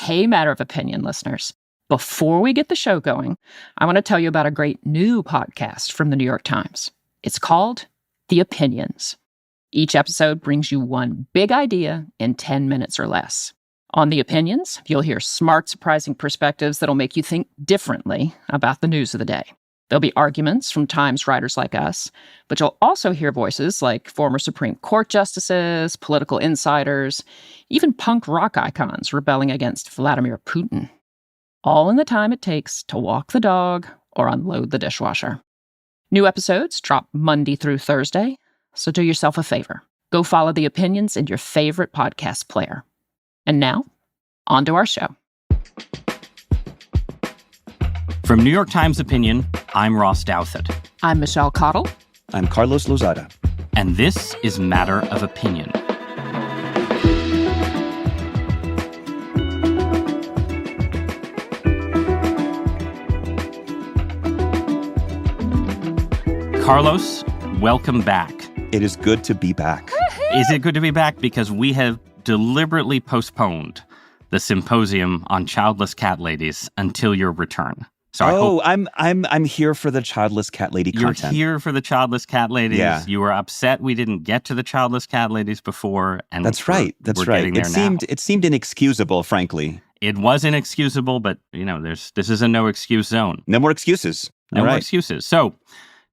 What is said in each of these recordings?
Hey, Matter of Opinion listeners. Before we get the show going, I want to tell you about a great new podcast from the New York Times. It's called The Opinions. Each episode brings you one big idea in 10 minutes or less. On The Opinions, you'll hear smart, surprising perspectives that'll make you think differently about the news of the day. There'll be arguments from Times writers like us, but you'll also hear voices like former Supreme Court justices, political insiders, even punk rock icons rebelling against Vladimir Putin. All in the time it takes to walk the dog or unload the dishwasher. New episodes drop Monday through Thursday, so do yourself a favor. Go follow The Opinions in your favorite podcast player. And now, on to our show. From New York Times Opinion, I'm Ross Douthat. I'm Michelle Cottle. I'm Carlos Lozada. And this is Matter of Opinion. Carlos, welcome back. It is good to be back. Is it good to be back? Because we have deliberately postponed the symposium on childless cat ladies until your return. So I'm here for the childless cat lady content. You're here for the childless cat ladies. Yeah. You were upset we didn't get to the childless cat ladies before, and That's right. We're getting there now. It seemed inexcusable, frankly. It was inexcusable, but this is a no excuse zone. No more excuses. No more excuses. So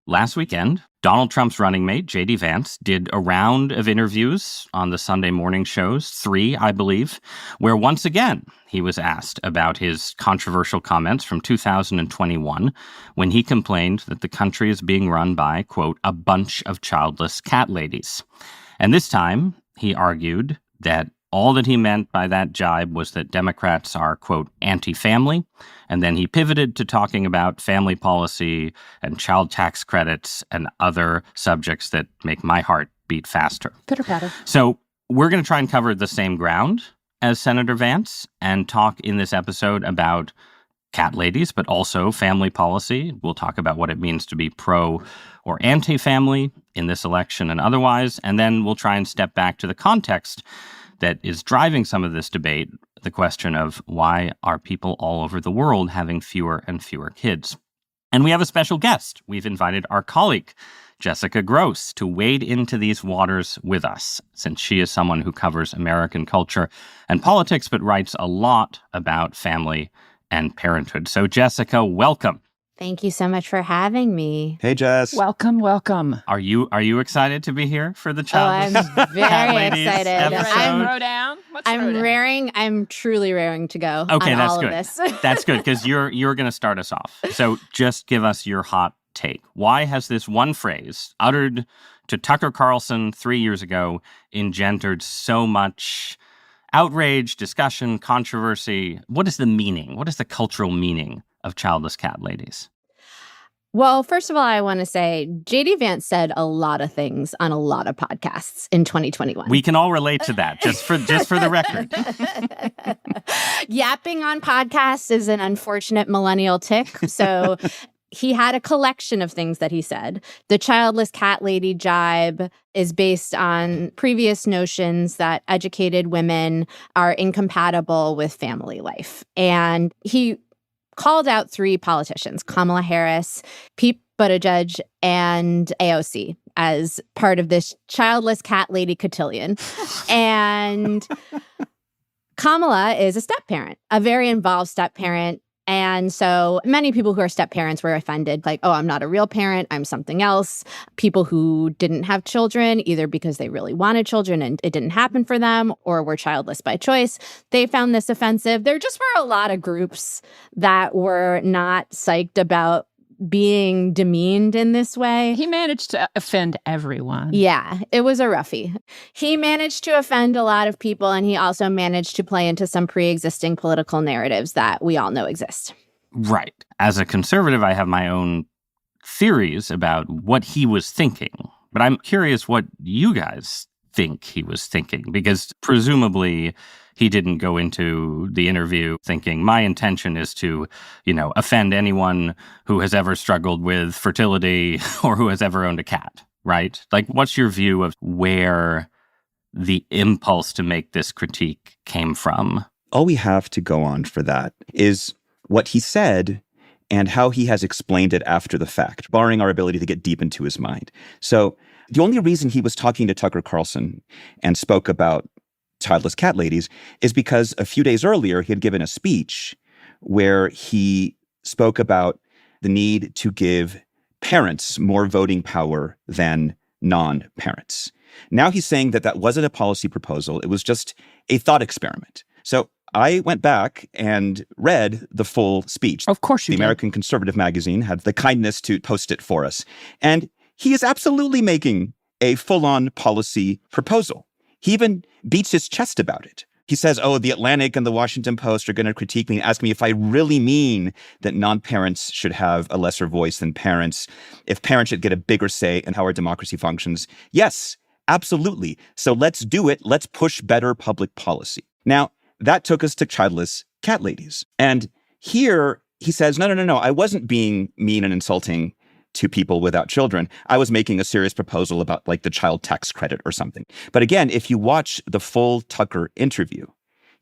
last weekend, Donald Trump's running mate, JD Vance, did a round of interviews on the Sunday morning shows, 3, I believe, where once again he was asked about his controversial comments from 2021 when he complained that the country is being run by, quote, a bunch of childless cat ladies. And this time he argued that all that he meant by that jibe was that Democrats are, quote, anti-family. And then he pivoted to talking about family policy and child tax credits and other subjects that make my heart beat faster. Pitter-patter. So we're going to try and cover the same ground as Senator Vance and talk in this episode about cat ladies, but also family policy. We'll talk about what it means to be pro or anti-family in this election and otherwise. And then we'll try and step back to the context that is driving some of this debate, the question of why are people all over the world having fewer and fewer kids? And we have a special guest. We've invited our colleague, Jessica Grose, to wade into these waters with us, since she is someone who covers American culture and politics, but writes a lot about family and parenthood. So, Jessica, welcome. Thank you so much for having me. Hey, Jess. Welcome, welcome. Are you excited to be here for the child? I'm very excited. I'm truly raring to go. Okay, on that's all good. Of this. That's good, because you're going to start us off. So just give us your hot take. Why has this one phrase, uttered to Tucker Carlson 3 years ago, engendered so much outrage, discussion, controversy? What is the meaning? What is the cultural meaning of childless cat ladies? Well, first of all, I want to say JD Vance said a lot of things on a lot of podcasts in 2021. We can all relate to that, just for the record. Yapping on podcasts is an unfortunate millennial tick. So he had a collection of things that he said. The childless cat lady jibe is based on previous notions that educated women are incompatible with family life. And he called out 3 politicians, Kamala Harris, Pete Buttigieg, and AOC, as part of this childless cat lady cotillion. And Kamala is a step-parent, a very involved step-parent. And so many people who are step-parents were offended, like, oh, I'm not a real parent, I'm something else. People who didn't have children, either because they really wanted children and it didn't happen for them, or were childless by choice, they found this offensive. There just were a lot of groups that were not psyched about being demeaned in this way. He managed to offend everyone. Yeah, it was a roughie. He managed to offend a lot of people, and he also managed to play into some pre-existing political narratives that we all know exist. Right. As a conservative, I have my own theories about what he was thinking, but I'm curious what you guys think he was thinking, because presumably he didn't go into the interview thinking, my intention is to, offend anyone who has ever struggled with fertility or who has ever owned a cat, right? Like, what's your view of where the impulse to make this critique came from? All we have to go on for that is what he said and how he has explained it after the fact, barring our ability to get deep into his mind. So the only reason he was talking to Tucker Carlson and spoke about childless cat ladies is because a few days earlier, he had given a speech where he spoke about the need to give parents more voting power than non-parents. Now he's saying that that wasn't a policy proposal. It was just a thought experiment. So I went back and read the full speech. Of course you did. The American Conservative magazine had the kindness to post it for us. And he is absolutely making a full-on policy proposal. He even beats his chest about it. He says, oh, the Atlantic and the Washington Post are going to critique me and ask me if I really mean that non-parents should have a lesser voice than parents, if parents should get a bigger say in how our democracy functions. Yes, absolutely. So let's do it. Let's push better public policy. Now, that took us to childless cat ladies. And here he says, no. I wasn't being mean and insulting to people without children. I was making a serious proposal about like the child tax credit or something. But again, if you watch the full Tucker interview,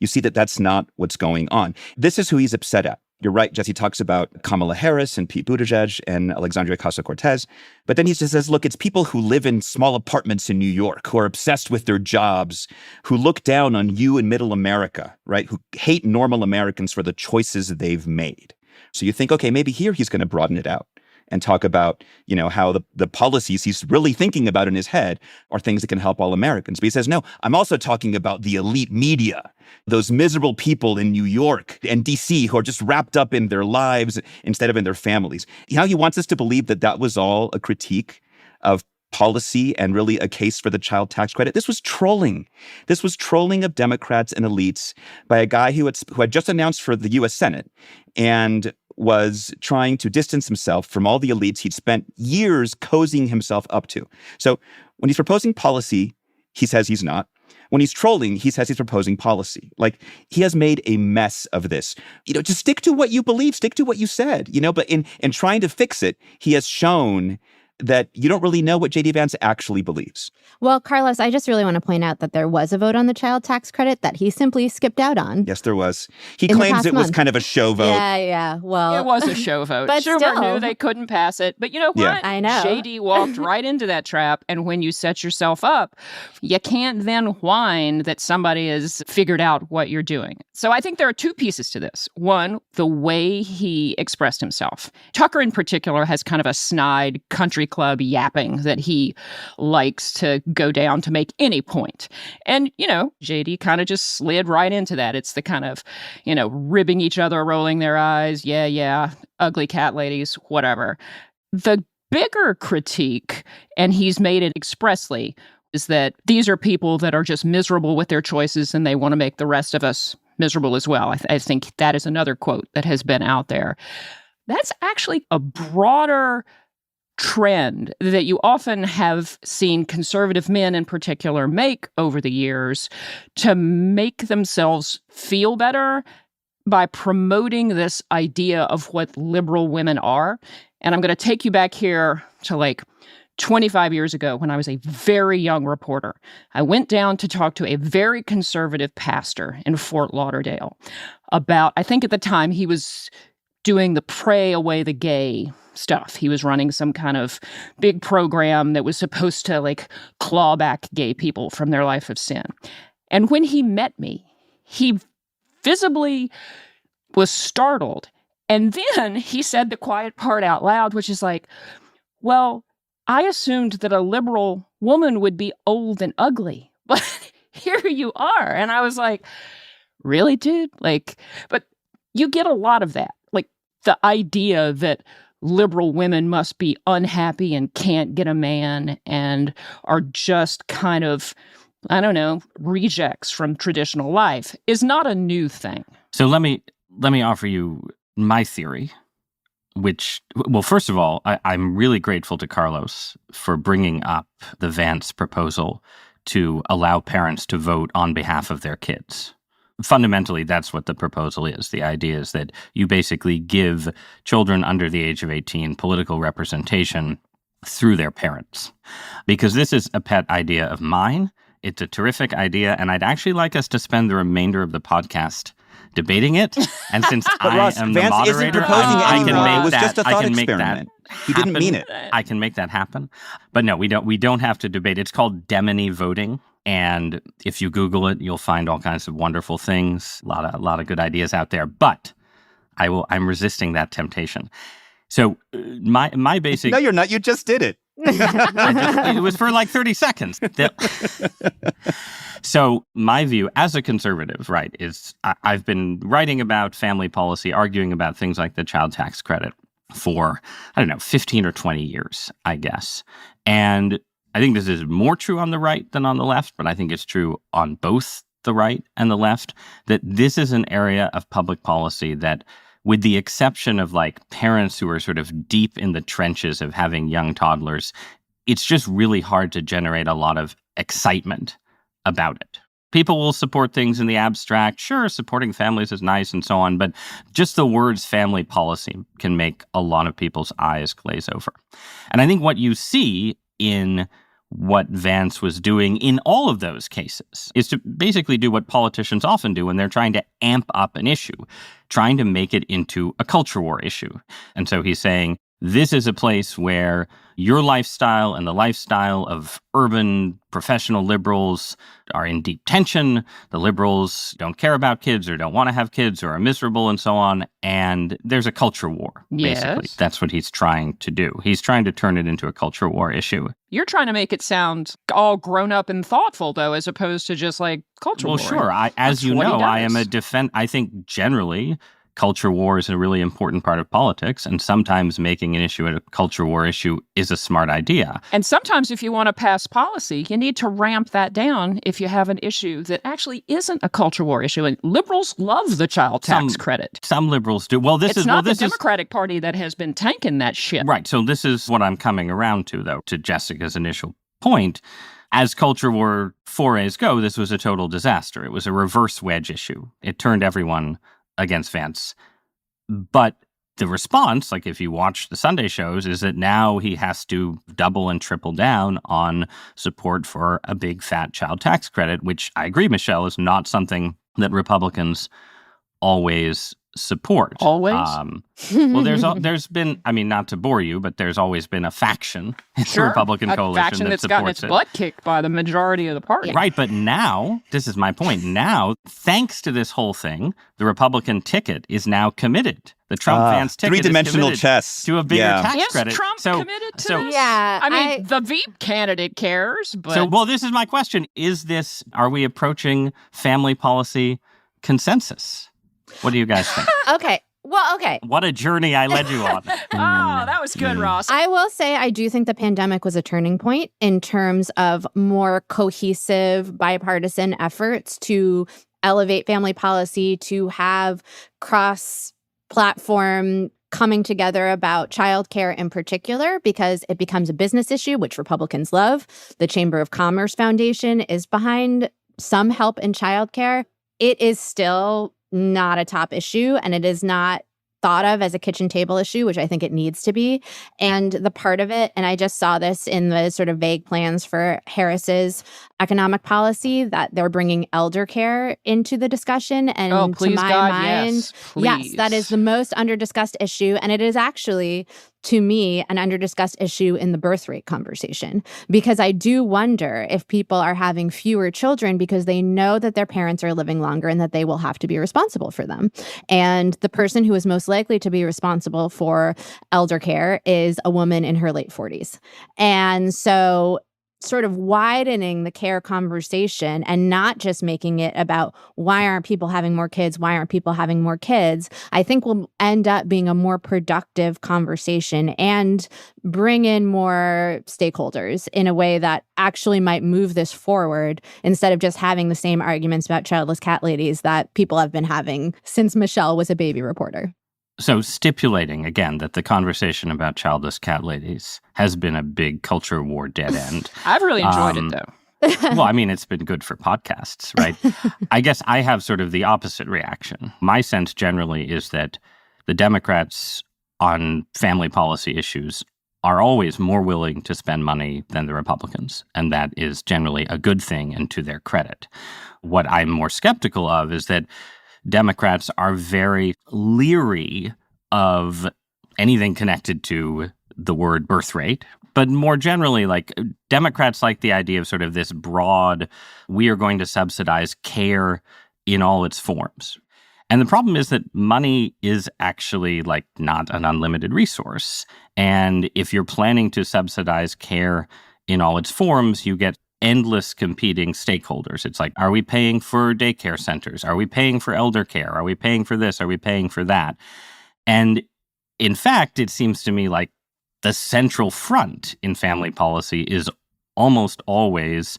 you see that that's not what's going on. This is who he's upset at. You're right, Jesse talks about Kamala Harris and Pete Buttigieg and Alexandria Ocasio-Cortez. But then he just says, look, it's people who live in small apartments in New York, who are obsessed with their jobs, who look down on you in middle America, right? Who hate normal Americans for the choices they've made. So you think, okay, maybe here he's going to broaden it out and talk about, how the policies he's really thinking about in his head are things that can help all Americans. But he says, no, I'm also talking about the elite media, those miserable people in New York and DC who are just wrapped up in their lives instead of in their families. He wants us to believe that that was all a critique of policy and really a case for the child tax credit. This was trolling. This was trolling of Democrats and elites by a guy who had just announced for the U.S. Senate and was trying to distance himself from all the elites he'd spent years cozying himself up to. So when he's proposing policy, he says he's not. When he's trolling, he says he's proposing policy. Like, he has made a mess of this. Just stick to what you believe, stick to what you said, but in trying to fix it, he has shown that you don't really know what JD Vance actually believes. Well, Carlos, I just really want to point out that there was a vote on the child tax credit that he simply skipped out on. Yes, there was. He claims it was kind of a show vote. Yeah. Well, it was a show vote. But Schumer still knew they couldn't pass it. But you know what? Yeah. I know. JD walked right into that trap. And when you set yourself up, you can't then whine that somebody has figured out what you're doing. So I think there are two pieces to this. One, the way he expressed himself. Tucker in particular has kind of a snide country club yapping that he likes to go down to make any point. And, JD kind of just slid right into that. It's the kind of, ribbing each other, rolling their eyes. Yeah, ugly cat ladies, whatever. The bigger critique, and he's made it expressly, is that these are people that are just miserable with their choices and they want to make the rest of us miserable as well. I think that is another quote that has been out there. That's actually a broader trend that you often have seen conservative men in particular make over the years to make themselves feel better by promoting this idea of what liberal women are. And I'm going to take you back here to 25 years ago when I was a very young reporter. I went down to talk to a very conservative pastor in Fort Lauderdale about, I think at the time he was doing the Pray Away the Gay stuff. He was running some kind of big program that was supposed to claw back gay people from their life of sin. And when he met me, he visibly was startled. And then he said the quiet part out loud, which is well, I assumed that a liberal woman would be old and ugly, but here you are. And I was like, really, dude? But you get a lot of that. The idea that liberal women must be unhappy and can't get a man and are just kind of, rejects from traditional life is not a new thing. So let me offer you my theory, which, well, first of all, I'm really grateful to Carlos for bringing up the Vance proposal to allow parents to vote on behalf of their kids. Fundamentally, that's what the proposal is. The idea is that you basically give children under the age of 18 political representation through their parents. Because this is a pet idea of mine. It's a terrific idea, and I'd actually like us to spend the remainder of the podcast debating it. And since I Ross, am the Vance moderator, isn't proposing I it can anymore. make It was that, just a I thought can make that experiment. He happen. didn't mean it. I can make that happen. But no, we don't have to debate. It's called Demony voting. And if you Google it, you'll find all kinds of wonderful things, a lot of good ideas out there. But I'm resisting that temptation. So my basic... No, you're not. You just did it. it was for like 30 seconds. So my view as a conservative, right, is I've been writing about family policy, arguing about things like the child tax credit for, 15 or 20 years, I guess. And I think this is more true on the right than on the left, but I think it's true on both the right and the left, that this is an area of public policy that, with the exception of like parents who are sort of deep in the trenches of having young toddlers, it's just really hard to generate a lot of excitement about it. People will support things in the abstract. Sure, supporting families is nice and so on, but just the words family policy can make a lot of people's eyes glaze over. And I think what you see in what Vance was doing in all of those cases is to basically do what politicians often do when they're trying to amp up an issue, trying to make it into a culture war issue. And so he's saying, this is a place where your lifestyle and the lifestyle of urban professional liberals are in deep tension. The liberals don't care about kids or don't want to have kids or are miserable and so on. And there's a culture war, basically. Yes. That's what he's trying to do. He's trying to turn it into a culture war issue. You're trying to make it sound all grown up and thoughtful, though, as opposed to just like culture war. Well, sure. As you know, I am a I think generally culture war is a really important part of politics, and sometimes making an issue a culture war issue is a smart idea. And sometimes if you want to pass policy, you need to ramp that down if you have an issue that actually isn't a culture war issue. And liberals love the child tax credit. Some liberals do. Well, it's not the Democratic Party that has been tanking that shit. Right. So this is what I'm coming around to, though, to Jessica's initial point. As culture war forays go, this was a total disaster. It was a reverse wedge issue. It turned everyone against Vance. But the response, like if you watch the Sunday shows, is that now he has to double and triple down on support for a big fat child tax credit, which I agree, Michelle, is not something that Republicans always support. Always? Well, there's been, not to bore you, but there's always been a faction in the Republican coalition faction that's supports gotten its butt kicked by the majority of the party. Right, but now, this is my point, now, thanks to this whole thing, the Republican ticket is now committed. The Trump-Vance ticket three-dimensional is chess to a bigger tax is credit. Is Trump committed to this? Yeah. I mean, the Veep candidate cares, but... So, this is my question. Are we approaching family policy consensus? What do you guys think? Okay. Well, okay. What a journey I led you on. Oh, that was good, Ross. I will say I do think the pandemic was a turning point in terms of more cohesive bipartisan efforts to elevate family policy, to have cross-platform coming together about childcare in particular, because it becomes a business issue, which Republicans love. The Chamber of Commerce Foundation is behind some help in childcare. It is still not a top issue, and it is not thought of as a kitchen table issue, which I think it needs to be. And the part of it, and I just saw this in the sort of vague plans for Harris's economic policy, that they're bringing elder care into the discussion. And please, to my God, mind, yes, that is the most under-discussed issue. And it is actually, to me, an under-discussed issue in the birth rate conversation, because I do wonder if people are having fewer children because they know that their parents are living longer and that they will have to be responsible for them. And the person who is most likely to be responsible for elder care is a woman in her late 40s. And so sort of widening the care conversation and not just making it about why aren't people having more kids, I think will end up being a more productive conversation and bring in more stakeholders in a way that actually might move this forward, instead of just having the same arguments about childless cat ladies that people have been having since Michelle was a baby reporter. So stipulating, again, that the conversation about childless cat ladies has been a big culture war dead end. I've really enjoyed it, though. Well, it's been good for podcasts, right? I guess I have sort of the opposite reaction. My sense generally is that the Democrats on family policy issues are always more willing to spend money than the Republicans, and that is generally a good thing and to their credit. What I'm more skeptical of is that Democrats are very leery of anything connected to the word birth rate. But more generally, like, Democrats like the idea of sort of this broad, we are going to subsidize care in all its forms. And the problem is that money is actually, like, not an unlimited resource. And if you're planning to subsidize care in all its forms, you get endless competing stakeholders. It's like, are we paying for daycare centers? Are we paying for elder care? Are we paying for this? Are we paying for that? And in fact, it seems to me like the central front in family policy is almost always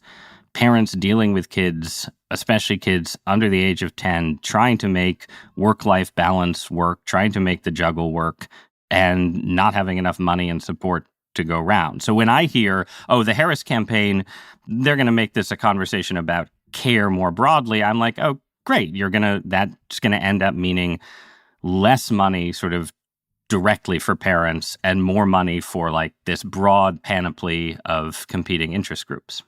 parents dealing with kids, especially kids under the age of 10, trying to make work-life balance work, trying to make the juggle work, and not having enough money and support to go around. So when I hear, oh, the Harris campaign, they're going to make this a conversation about care more broadly, I'm like, oh, great. That's going to end up meaning less money sort of directly for parents and more money for, like, this broad panoply of competing interest groups.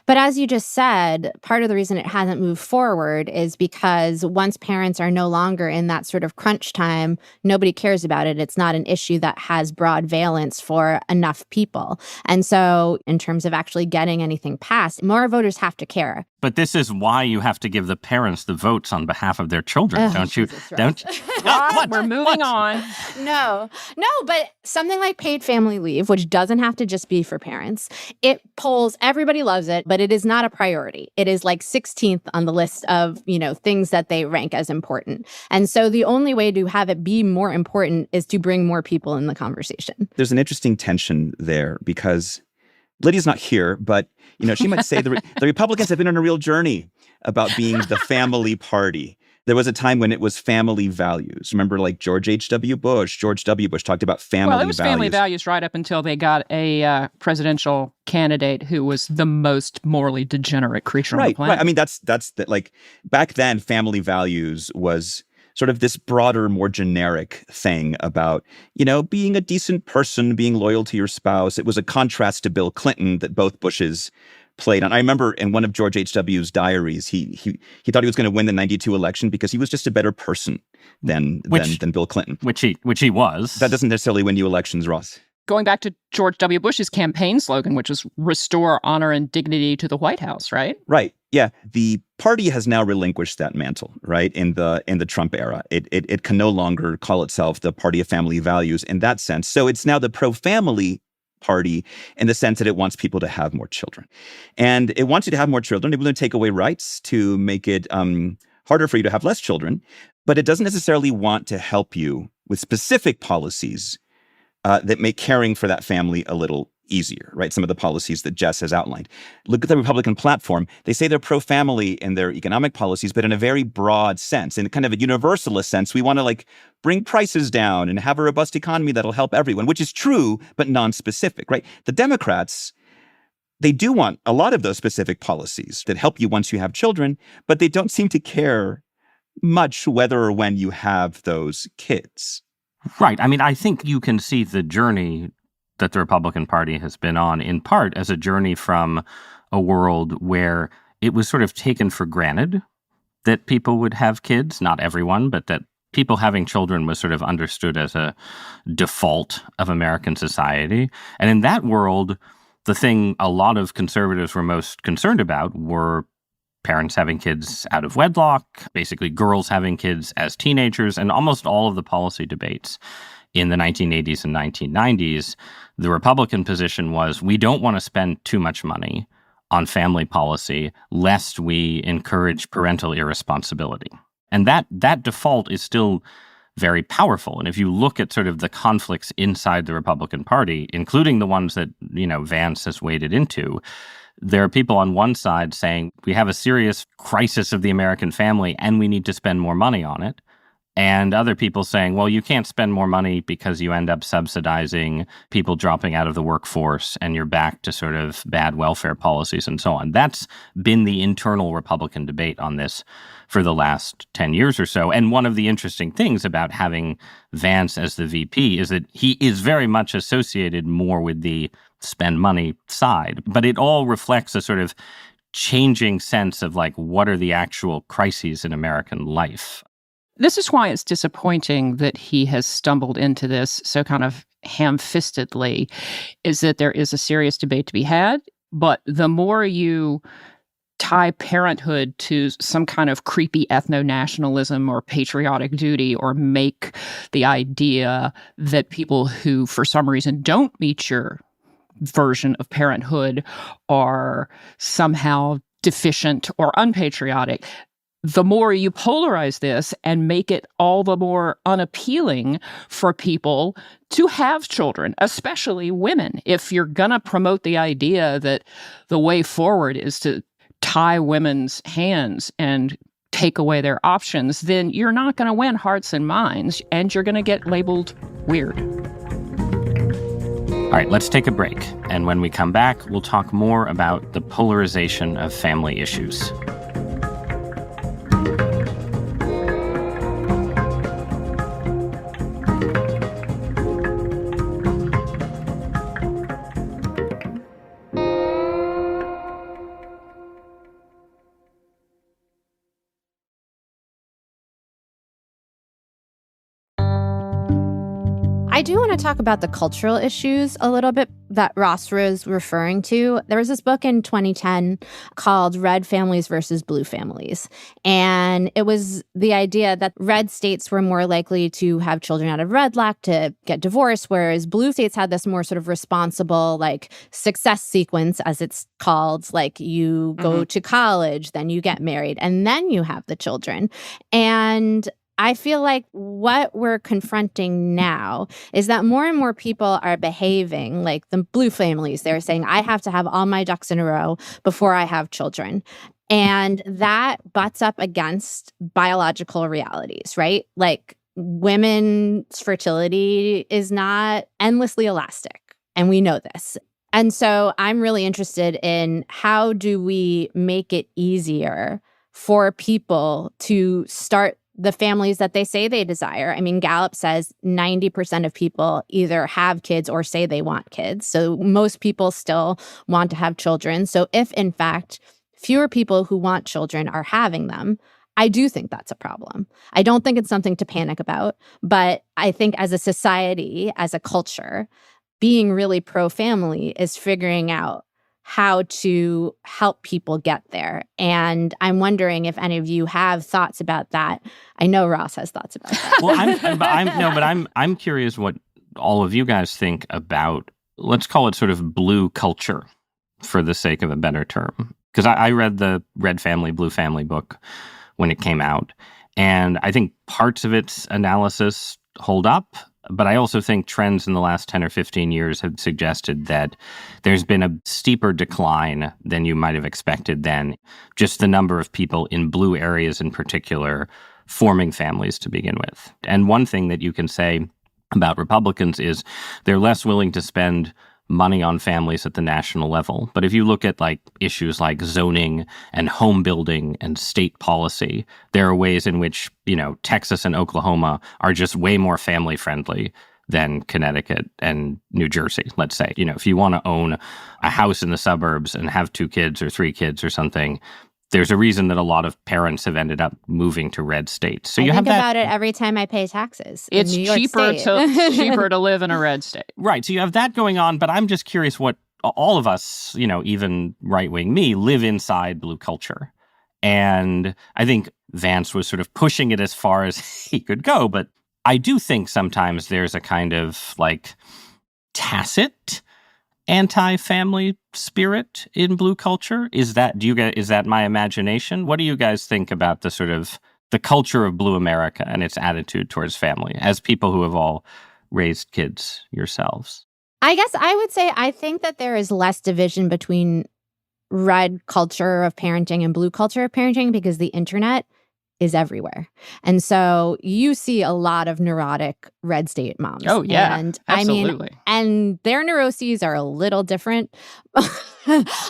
But as you just said, part of the reason it hasn't moved forward is because once parents are no longer in that sort of crunch time, nobody cares about it. It's not an issue that has broad valence for enough people. And so in terms of actually getting anything passed, more voters have to care. But this is why you have to give the parents the votes on behalf of their children, don't you? Don't you? What? We're moving on. No, but something like paid family leave, which doesn't have to just be for parents, it polls, everybody loves it, but it is not a priority. It is like 16th on the list of, things that they rank as important. And so the only way to have it be more important is to bring more people in the conversation. There's an interesting tension there because Lydia's not here, but she might say the Republicans have been on a real journey about being the family party. There was a time when it was family values. Remember, like George W. Bush talked about family values. Well, it was family values right up until they got a presidential candidate who was the most morally degenerate creature on the planet. Right. I mean, that's like back then, family values was sort of this broader, more generic thing about, being a decent person, being loyal to your spouse. It was a contrast to Bill Clinton that both Bushes played on. I remember in one of George H.W.'s diaries, he thought he was going to win the 92 election because he was just a better person than Bill Clinton. Which he was. That doesn't necessarily win you elections, Ross. Going back to George W. Bush's campaign slogan, which was restore honor and dignity to the White House, right? Right. Yeah. The party has now relinquished that mantle, right? In the Trump era. It can no longer call itself the party of family values in that sense. So it's now the pro-family party in the sense that it wants people to have more children. And it wants you to have more children. It will take away rights to make it harder for you to have less children. But it doesn't necessarily want to help you with specific policies that make caring for that family a little easier, right? Some of the policies that Jess has outlined. Look at the Republican platform. They say they're pro-family in their economic policies, but in a very broad sense, in kind of a universalist sense. We want to bring prices down and have a robust economy that'll help everyone, which is true, but non-specific, right? The Democrats, they do want a lot of those specific policies that help you once you have children, but they don't seem to care much whether or when you have those kids. Right. I mean, I think you can see the journey that the Republican Party has been on, in part as a journey from a world where it was sort of taken for granted that people would have kids, not everyone, but that people having children was sort of understood as a default of American society. And in that world, the thing a lot of conservatives were most concerned about were parents having kids out of wedlock, basically girls having kids as teenagers, and almost all of the policy debates in the 1980s and 1990s, the Republican position was, we don't want to spend too much money on family policy lest we encourage parental irresponsibility. And that default is still very powerful. And if you look at sort of the conflicts inside the Republican Party, including the ones that, Vance has waded into, there are people on one side saying we have a serious crisis of the American family and we need to spend more money on it. And other people saying, well, you can't spend more money because you end up subsidizing people dropping out of the workforce and you're back to sort of bad welfare policies and so on. That's been the internal Republican debate on this for the last 10 years or so. And one of the interesting things about having Vance as the VP is that he is very much associated more with the spend money side. But it all reflects a sort of changing sense of what are the actual crises in American life. This is why it's disappointing that he has stumbled into this so kind of ham-fistedly, is that there is a serious debate to be had, but the more you tie parenthood to some kind of creepy ethno-nationalism or patriotic duty, or make the idea that people who, for some reason, don't meet your version of parenthood are somehow deficient or unpatriotic, the more you polarize this and make it all the more unappealing for people to have children, especially women. If you're going to promote the idea that the way forward is to tie women's hands and take away their options, then you're not going to win hearts and minds, and you're going to get labeled weird. All right, let's take a break. And when we come back, we'll talk more about the polarization of family issues. I do want to talk about the cultural issues a little bit that Ross was referring to. There was this book in 2010 called Red Families versus Blue Families. And it was the idea that red states were more likely to have children out of wedlock, to get divorced, whereas blue states had this more sort of responsible, like, success sequence, as it's called. Like, you go to college, then you get married, and then you have the children. And I feel like what we're confronting now is that more and more people are behaving like the blue families. They're saying, I have to have all my ducks in a row before I have children. And that butts up against biological realities, right? Like, women's fertility is not endlessly elastic, and we know this. And so I'm really interested in, how do we make it easier for people to start the families that they say they desire? I mean, Gallup says 90% of people either have kids or say they want kids. So most people still want to have children. So if, in fact, fewer people who want children are having them, I do think that's a problem. I don't think it's something to panic about. But I think as a society, as a culture, being really pro-family is figuring out how to help people get there. And I'm wondering if any of you have thoughts about that. I know Ross has thoughts about that. Well, I'm curious what all of you guys think about, let's call it sort of blue culture, for the sake of a better term. Because I read the Red Family, Blue Family book when it came out, and I think parts of its analysis hold up. But I also think trends in the last 10 or 15 years have suggested that there's been a steeper decline than you might have expected then. Just the number of people in blue areas in particular forming families to begin with. And one thing that you can say about Republicans is they're less willing to spend money on families at the national level. But if you look at like issues like zoning and home building and state policy, there are ways in which, Texas and Oklahoma are just way more family friendly than Connecticut and New Jersey, let's say. If you want to own a house in the suburbs and have 2 kids or 3 kids or something, there's a reason that a lot of parents have ended up moving to red states. So I think about it every time I pay taxes. It's in New York cheaper State. cheaper to live in a red state. Right. So you have that going on. But I'm just curious what all of us, even right-wing me, live inside blue culture. And I think Vance was sort of pushing it as far as he could go. But I do think sometimes there's a kind of like tacit anti-family spirit in blue culture. Is that my imagination? What do you guys think about the sort of the culture of blue America and its attitude towards family, as people who have all raised kids yourselves? I guess I would say I think that there is less division between red culture of parenting and blue culture of parenting, because the internet is everywhere. And so you see a lot of neurotic red state moms. Oh, yeah. And absolutely. And their neuroses are a little different.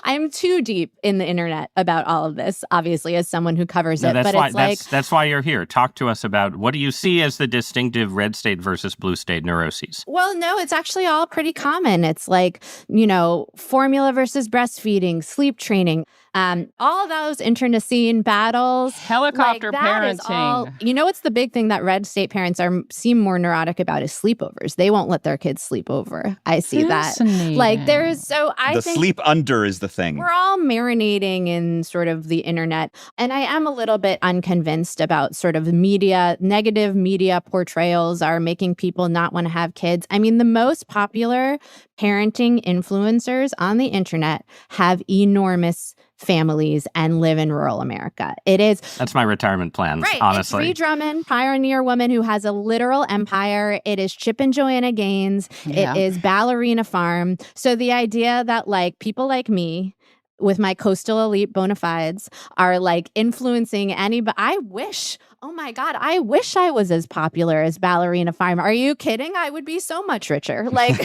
I'm too deep in the internet about all of this, obviously, as someone who covers it. That's why you're here. Talk to us about, what do you see as the distinctive red state versus blue state neuroses? Well, no, it's actually all pretty common. It's like, formula versus breastfeeding, sleep training. All those internecine battles. Helicopter that is all, parenting. What's the big thing that red state parents seem more neurotic about is sleepovers. They won't let their kids sleep over. I see that. The think sleep under is the thing. We're all marinating in sort of the internet. And I am a little bit unconvinced about sort of negative media portrayals are making people not want to have kids. I mean, the most popular parenting influencers on the internet have enormous families and live in rural America. That's my retirement plan, right, honestly. It's Ree Drummond, pioneer woman who has a literal empire. It is Chip and Joanna Gaines. Yeah. It is Ballerina Farm. So the idea that people like me with my coastal elite bona fides are influencing anybody. Oh my God, I wish I was as popular as Ballerina Farm. Are you kidding? I would be so much richer. Right.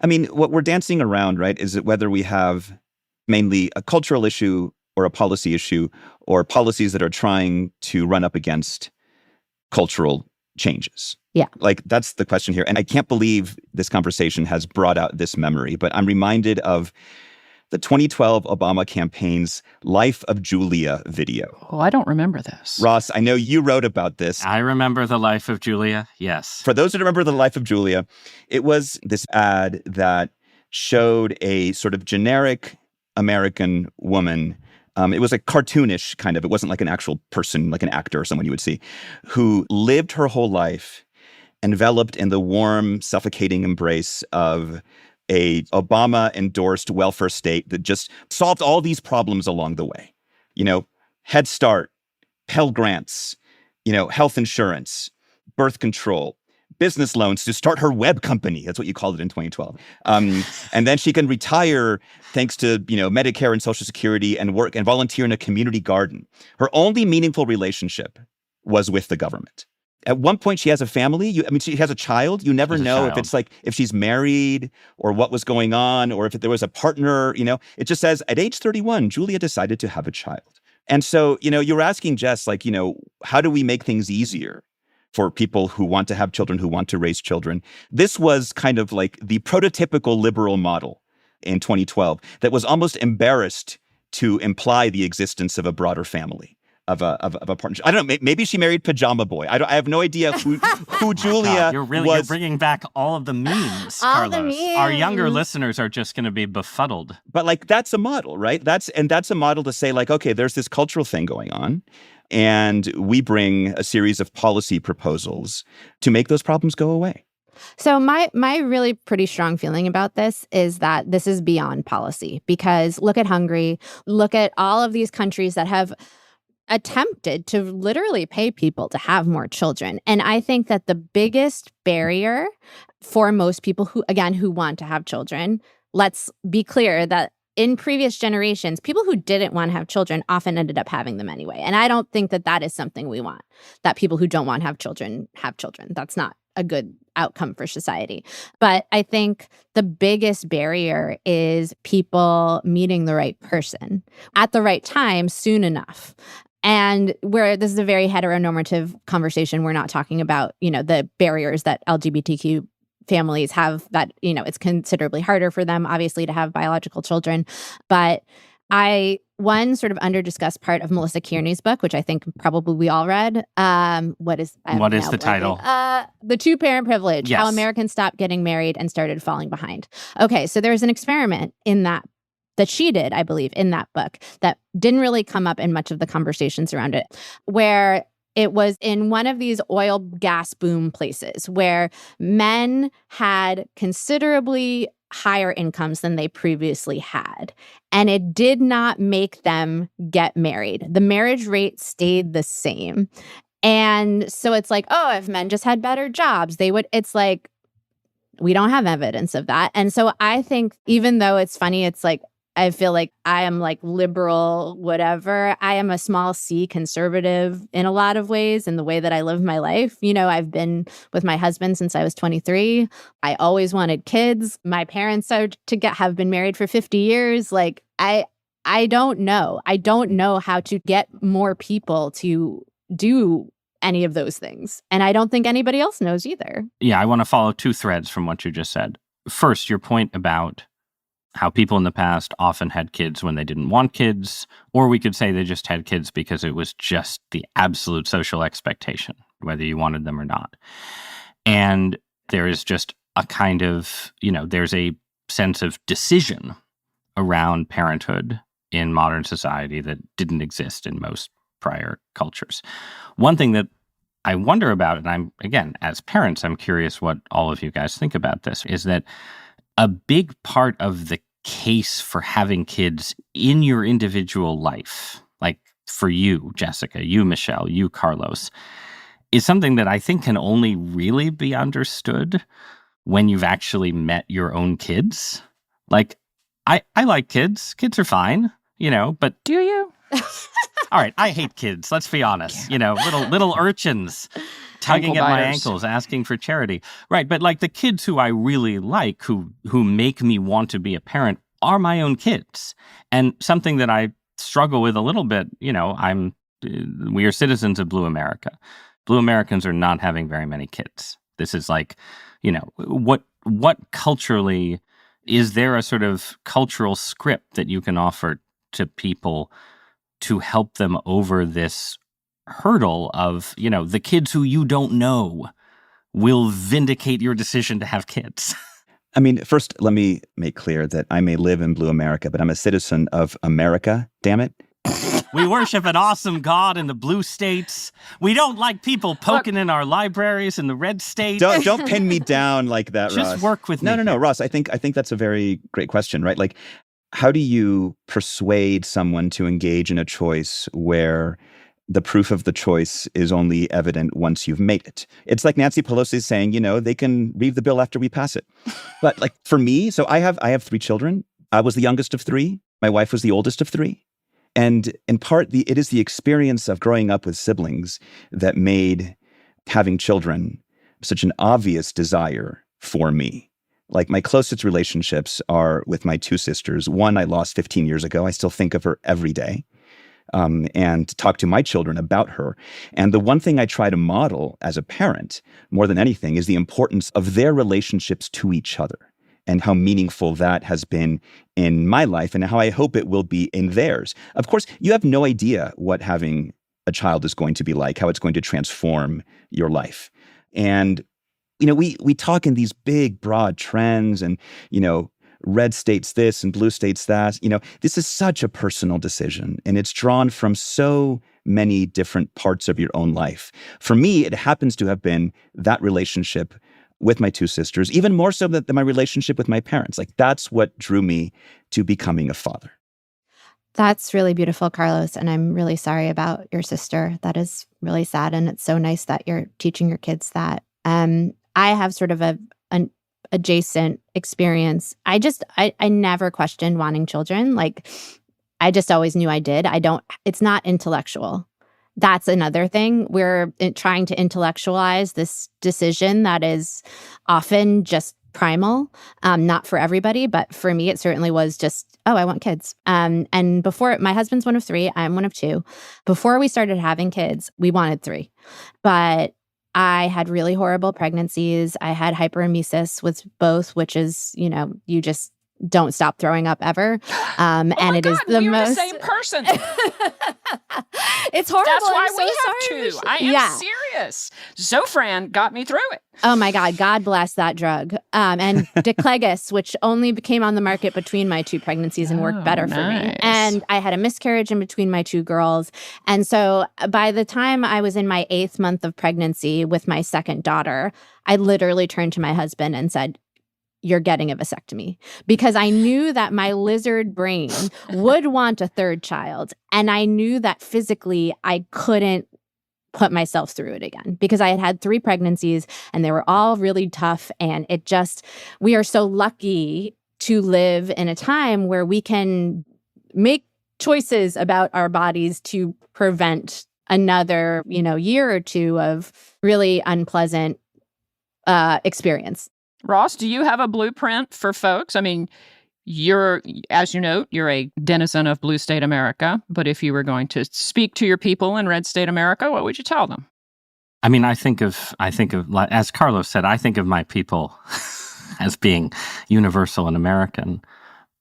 I mean, what we're dancing around, right, is that whether we have mainly a cultural issue or a policy issue or policies that are trying to run up against cultural changes. Yeah. That's the question here. And I can't believe this conversation has brought out this memory, but I'm reminded of the 2012 Obama campaign's Life of Julia video. Oh, I don't remember this. Ross, I know you wrote about this. I remember the Life of Julia, yes. For those who remember the Life of Julia, it was this ad that showed a sort of generic American woman. It was cartoonish kind of. It wasn't like an actual person, like an actor or someone you would see, who lived her whole life enveloped in the warm, suffocating embrace of a Obama-endorsed welfare state that just solved all these problems along the way. Head Start, Pell Grants, health insurance, birth control, business loans to start her web company. That's what you called it in 2012. And then she can retire thanks to, Medicare and Social Security and work and volunteer in a community garden. Her only meaningful relationship was with the government. At one point, she has a family. She has a child. You never know if it's if she's married or what was going on or if there was a partner, It just says at age 31, Julia decided to have a child. And so, you were asking Jess, how do we make things easier for people who want to have children, who want to raise children? This was kind of the prototypical liberal model in 2012 that was almost embarrassed to imply the existence of a broader family. Of a partnership. I don't know. Maybe she married Pajama Boy. I have no idea who Julia you're was. You're bringing back all of the memes, all Carlos. The memes. Our younger listeners are just going to be befuddled. But that's a model, right? That's a model to say okay, there's this cultural thing going on, and we bring a series of policy proposals to make those problems go away. So my really pretty strong feeling about this is that this is beyond policy, because look at Hungary, look at all of these countries that have attempted to literally pay people to have more children. And I think that the biggest barrier for most people who want to have children, let's be clear that in previous generations, people who didn't want to have children often ended up having them anyway. And I don't think that is something we want, that people who don't want to have children have children. That's not a good outcome for society. But I think the biggest barrier is people meeting the right person at the right time soon enough. And where this is a very heteronormative conversation, we're not talking about, the barriers that LGBTQ families have, that, it's considerably harder for them, obviously, to have biological children. But one sort of under-discussed part of Melissa Kearney's book, which I think probably we all read, what is the title? The Two-Parent Privilege, yes. How Americans Stopped Getting Married and Started Falling Behind. Okay, so there's an experiment in that she did, I believe, in that book that didn't really come up in much of the conversations around it, where it was in one of these oil gas boom places where men had considerably higher incomes than they previously had. And it did not make them get married. The marriage rate stayed the same. And so it's if men just had better jobs, they would, we don't have evidence of that. And so I think, even though it's funny, I feel like I am liberal, whatever. I am a small c conservative in a lot of ways in the way that I live my life. I've been with my husband since I was 23. I always wanted kids. My parents have been married for 50 years. I don't know. I don't know how to get more people to do any of those things. And I don't think anybody else knows either. Yeah, I want to follow two threads from what you just said. First, your point about how people in the past often had kids when they didn't want kids, or we could say they just had kids because it was just the absolute social expectation, whether you wanted them or not. And there is just a kind of, there's a sense of decision around parenthood in modern society that didn't exist in most prior cultures. One thing that I wonder about, and again, as parents, I'm curious what all of you guys think about this, is that a big part of the case for having kids in your individual life, like for you, Jessica, you, Michelle, you, Carlos, is something that I think can only really be understood when you've actually met your own kids. Like, I like kids. Kids are fine, but... Do you? All right, I hate kids, let's be honest. Little urchins tugging at my ankles, asking for charity. Right, but like the kids who I really like, who make me want to be a parent, are my own kids. And something that I struggle with a little bit, we are citizens of Blue America. Blue Americans are not having very many kids. This is like, what culturally, is there a sort of cultural script that you can offer to people to help them over this hurdle of, the kids who you don't know will vindicate your decision to have kids? I mean, first, let me make clear that I may live in Blue America, but I'm a citizen of America, damn it. We worship an awesome God in the blue states. We don't like people poking in our libraries in the red states. Don't pin me down like that, Ross. Just work with me. No, Ross, I think that's a very great question, right? Like, how do you persuade someone to engage in a choice where the proof of the choice is only evident once you've made it? It's like Nancy Pelosi saying, they can read the bill after we pass it. But like for me, so I have 3 children. I was the youngest of 3. My wife was the oldest of 3. And in part, it is the experience of growing up with siblings that made having children such an obvious desire for me. Like my closest relationships are with my 2 sisters. One I lost 15 years ago. I still think of her every day and talk to my children about her. And the one thing I try to model as a parent, more than anything, is the importance of their relationships to each other and how meaningful that has been in my life and how I hope it will be in theirs. Of course, you have no idea what having a child is going to be like, how it's going to transform your life. And we talk in these big, broad trends and, red states this and blue states that. This is such a personal decision, and it's drawn from so many different parts of your own life. For me, it happens to have been that relationship with my 2 sisters, even more so than my relationship with my parents. Like, that's what drew me to becoming a father. That's really beautiful, Carlos, and I'm really sorry about your sister. That is really sad, and it's so nice that you're teaching your kids that. I have sort of an adjacent experience. I never questioned wanting children. Like, I just always knew I did. It's not intellectual. That's another thing. We're trying to intellectualize this decision that is often just primal, not for everybody, but for me, it certainly was just, I want kids. And before, my husband's one of 3, I'm one of 2. Before we started having kids, we wanted 3. But I had really horrible pregnancies. I had hyperemesis with both, which is, you just don't stop throwing up ever. And it is the most. The same person. It's horrible. That's why I'm we so have sorry. 2. I am serious. Zofran got me through it. Oh my God. God bless that drug. And Diclegis, which only came on the market between my 2 pregnancies and worked better for me. And I had a miscarriage in between my 2 girls. And so by the time I was in my 8th month of pregnancy with my second daughter, I literally turned to my husband and said, "You're getting a vasectomy," because I knew that my lizard brain would want a 3rd child. And I knew that physically I couldn't put myself through it again because I had had 3 pregnancies and they were all really tough. And we are so lucky to live in a time where we can make choices about our bodies to prevent another, year or 2 of really unpleasant experience. Ross, do you have a blueprint for folks? I mean, as you note, you're a denizen of blue state America, but if you were going to speak to your people in red state America, what would you tell them? I mean, I think of, as Carlos said, I think of my people as being universal and American.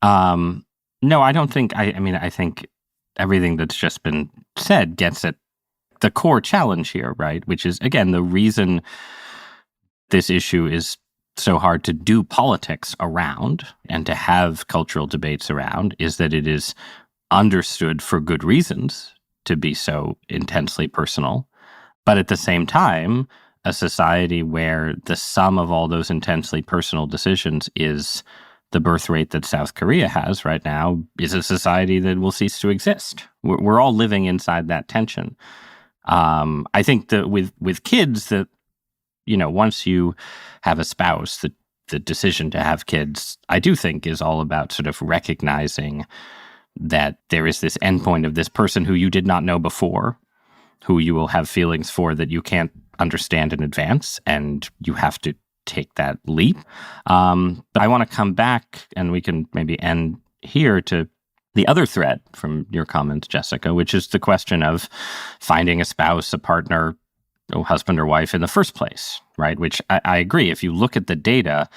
No, I don't think. I mean, I think everything that's just been said gets at the core challenge here, right? Which is, again, the reason this issue is so hard to do politics around and to have cultural debates around is that it is understood for good reasons to be so intensely personal. But at the same time, a society where the sum of all those intensely personal decisions is the birth rate that South Korea has right now is a society that will cease to exist. We're all living inside that tension. I think that with kids, that once you have a spouse, the decision to have kids, I do think, is all about sort of recognizing that there is this endpoint of this person who you did not know before, who you will have feelings for that you can't understand in advance, and you have to take that leap. But I want to come back, and we can maybe end here, to the other thread from your comments, Jessica, which is the question of finding a spouse, a partner, a husband or wife in the first place, right? Which I agree. If you look at the data,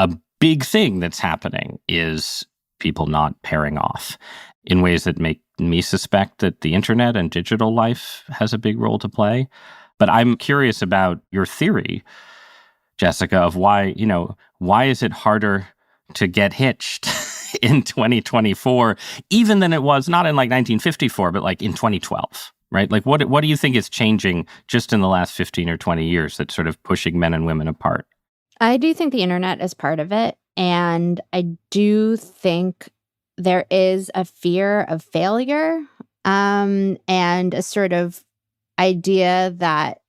a big thing that's happening is people not pairing off in ways that make me suspect that the internet and digital life has a big role to play. But I'm curious about your theory, Jessica, of why is it harder to get hitched in 2024, even than it was not in like 1954, but like in 2012, right? Like what do you think is changing just in the last 15 or 20 years that's sort of pushing men and women apart? I do think the internet is part of it. And I do think there is a fear of failure, and a sort of idea that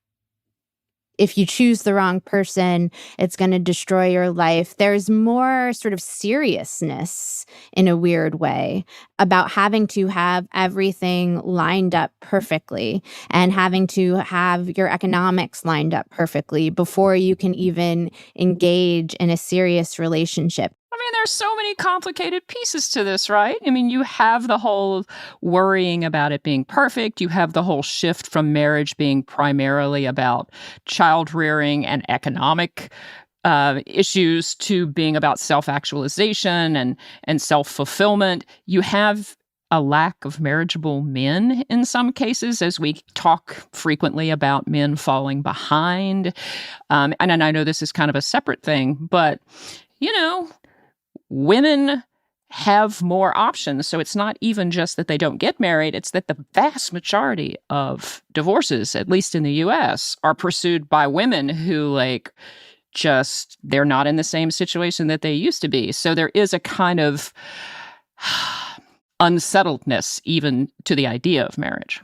if you choose the wrong person, it's going to destroy your life. There's more sort of seriousness in a weird way about having to have everything lined up perfectly and having to have your economics lined up perfectly before you can even engage in a serious relationship. I mean, there's so many complicated pieces to this, right? I mean, you have the whole worrying about it being perfect. You have the whole shift from marriage being primarily about child rearing and economic issues to being about self-actualization and self-fulfillment. You have a lack of marriageable men in some cases, as we talk frequently about men falling behind. And I know this is kind of a separate thing, but, women have more options. So it's not even just that they don't get married. It's that the vast majority of divorces, at least in the US, are pursued by women who they're not in the same situation that they used to be. So there is a kind of unsettledness even to the idea of marriage.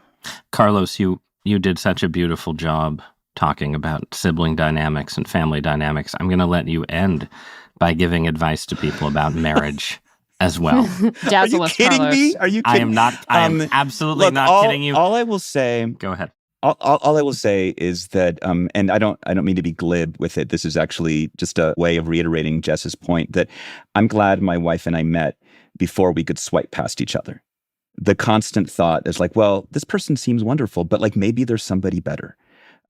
Carlos, you did such a beautiful job talking about sibling dynamics and family dynamics. I'm going to let you end by giving advice to people about marriage as well. Are you kidding Carlos. me? Are you kidding? I am not. I am absolutely not kidding you. All I will say. Go ahead. All I will say is that, and I don't mean to be glib with it. This is actually just a way of reiterating Jess's point that I'm glad my wife and I met before we could swipe past each other. The constant thought is like, well, this person seems wonderful, but maybe there's somebody better,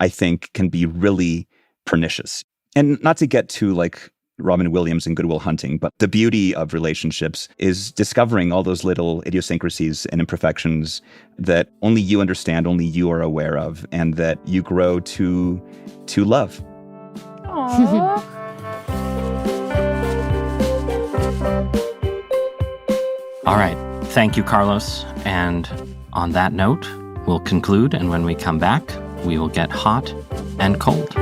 I think can be really pernicious. And not to get too Robin Williams and Good Will Hunting, but the beauty of relationships is discovering all those little idiosyncrasies and imperfections that only you understand, only you are aware of, and that you grow to love. Aww. All right. Thank you, Carlos. And on that note, we'll conclude. And when we come back, we will get hot and cold.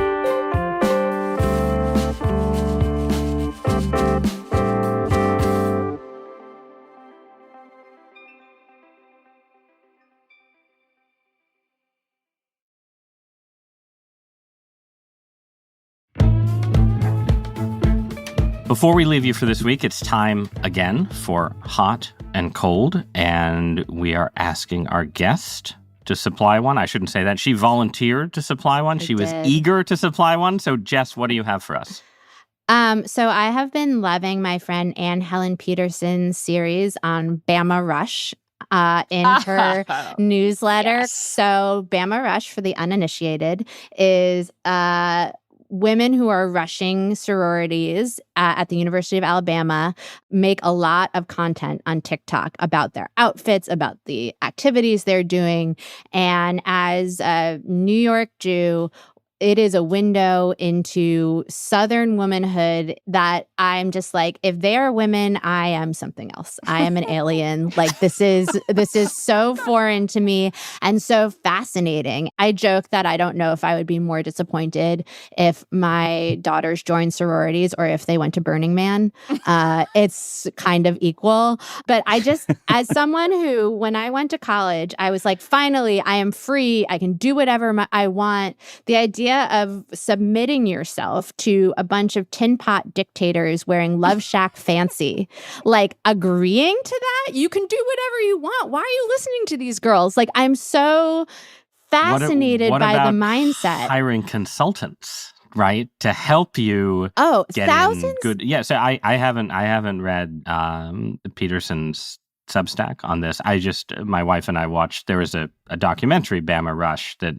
Before we leave you for this week, it's time again for hot and cold, and we are asking our guest to supply one. I shouldn't say that. She volunteered to supply one. She was eager to supply one. So, Jess, what do you have for us? So I have been loving my friend Anne Helen Peterson's series on Bama Rush in her newsletter. Yes. So Bama Rush, for the uninitiated, is women who are rushing sororities at the University of Alabama make a lot of content on TikTok about their outfits, about the activities they're doing. And as a New York Jew, it is a window into Southern womanhood that I'm just like, if they are women, I am something else. I am an alien. Like this is so foreign to me and so fascinating. I joke that I don't know if I would be more disappointed if my daughters joined sororities or if they went to Burning Man. It's kind of equal. But I just, as someone who, when I went to college, I was like, finally, I am free. I can do whatever I want. The idea of submitting yourself to a bunch of tin pot dictators wearing LoveShackFancy, like agreeing to that, you can do whatever you want. Why are you listening to these girls? Like, I'm so fascinated by the mindset. Hiring consultants, right, to help you. Oh, get thousands? In good. Yeah. So I haven't read Peterson's Substack on this. My wife and I watched, there was a documentary, Bama Rush, that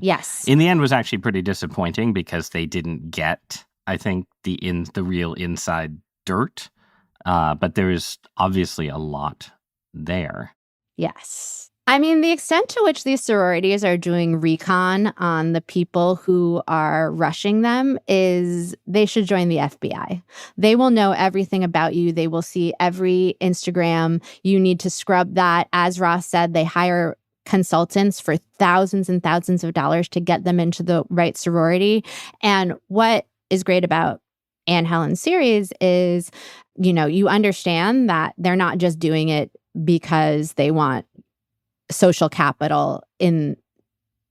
in the end was actually pretty disappointing because they didn't get, I think, the real inside dirt. But there's obviously a lot there. Yes. I mean, the extent to which these sororities are doing recon on the people who are rushing them is they should join the FBI. They will know everything about you. They will see every Instagram. You need to scrub that. As Ross said, they hire consultants for thousands and thousands of dollars to get them into the right sorority. And what is great about Anne Helen's series is, you understand that they're not just doing it because they want social capital in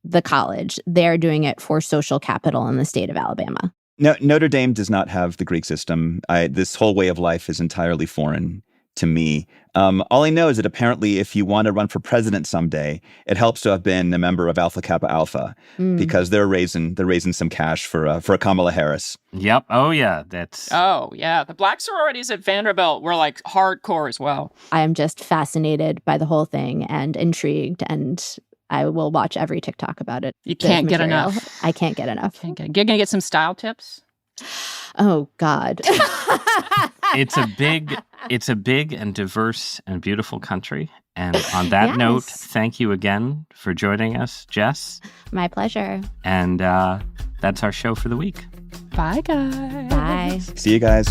the college. They're doing it for social capital in the state of Alabama. No, Notre Dame does not have the Greek system. This whole way of life is entirely foreign to me. All I know is that apparently if you want to run for president someday, it helps to have been a member of Alpha Kappa Alpha because they're raising some cash for a Kamala Harris. Yep. Oh, yeah. The black sororities at Vanderbilt were like hardcore as well. I am just fascinated by the whole thing and intrigued, and I will watch every TikTok about it. You can't get enough. I can't get enough. You're going to get some style tips? Oh, God. It's a big and diverse and beautiful country. And on that note, thank you again for joining us, Jess. My pleasure. And that's our show for the week. Bye, guys. Bye. See you guys.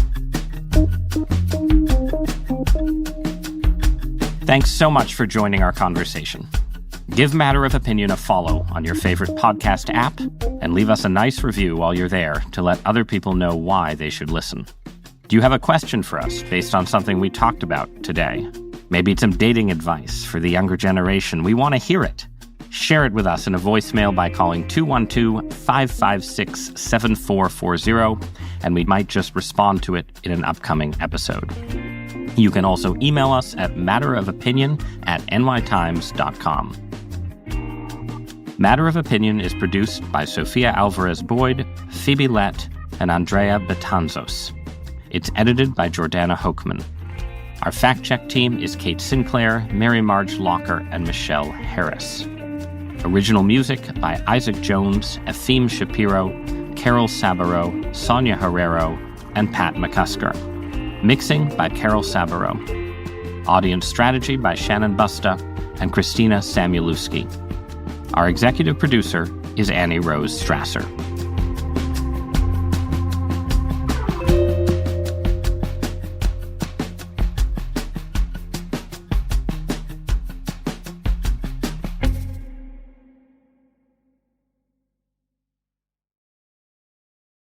Thanks so much for joining our conversation. Give Matter of Opinion a follow on your favorite podcast app and leave us a nice review while you're there to let other people know why they should listen. Do you have a question for us based on something we talked about today? Maybe some dating advice for the younger generation. We want to hear it. Share it with us in a voicemail by calling 212-556-7440, and we might just respond to it in an upcoming episode. You can also email us at matterofopinion@nytimes.com. Matter of Opinion is produced by Sophia Alvarez-Boyd, Phoebe Lett, and Andrea Betanzos. It's edited by Jordana Hochman. Our fact-check team is Kate Sinclair, Mary Marge Locker, and Michelle Harris. Original music by Isaac Jones, Efim Shapiro, Carol Sabaro, Sonia Herrero, and Pat McCusker. Mixing by Carol Sabaro. Audience strategy by Shannon Busta and Christina Samuelewski. Our executive producer is Annie Rose Strasser.